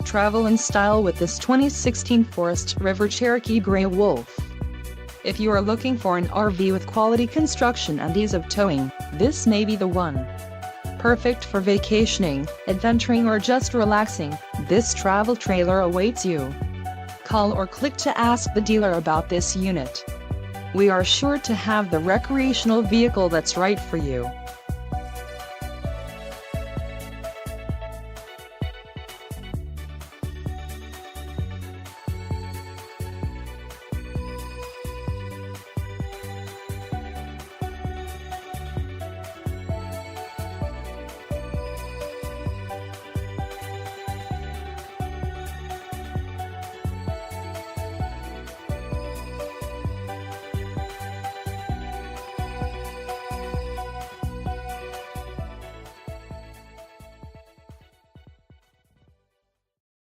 Travel in style with this 2016 Forest River Cherokee Grey Wolf. If you are looking for an RV with quality construction and ease of towing, this may be the one. Perfect for vacationing, adventuring or just relaxing, this travel trailer awaits you. Call or click to ask the dealer about this unit. We are sure to have the recreational vehicle that's right for you.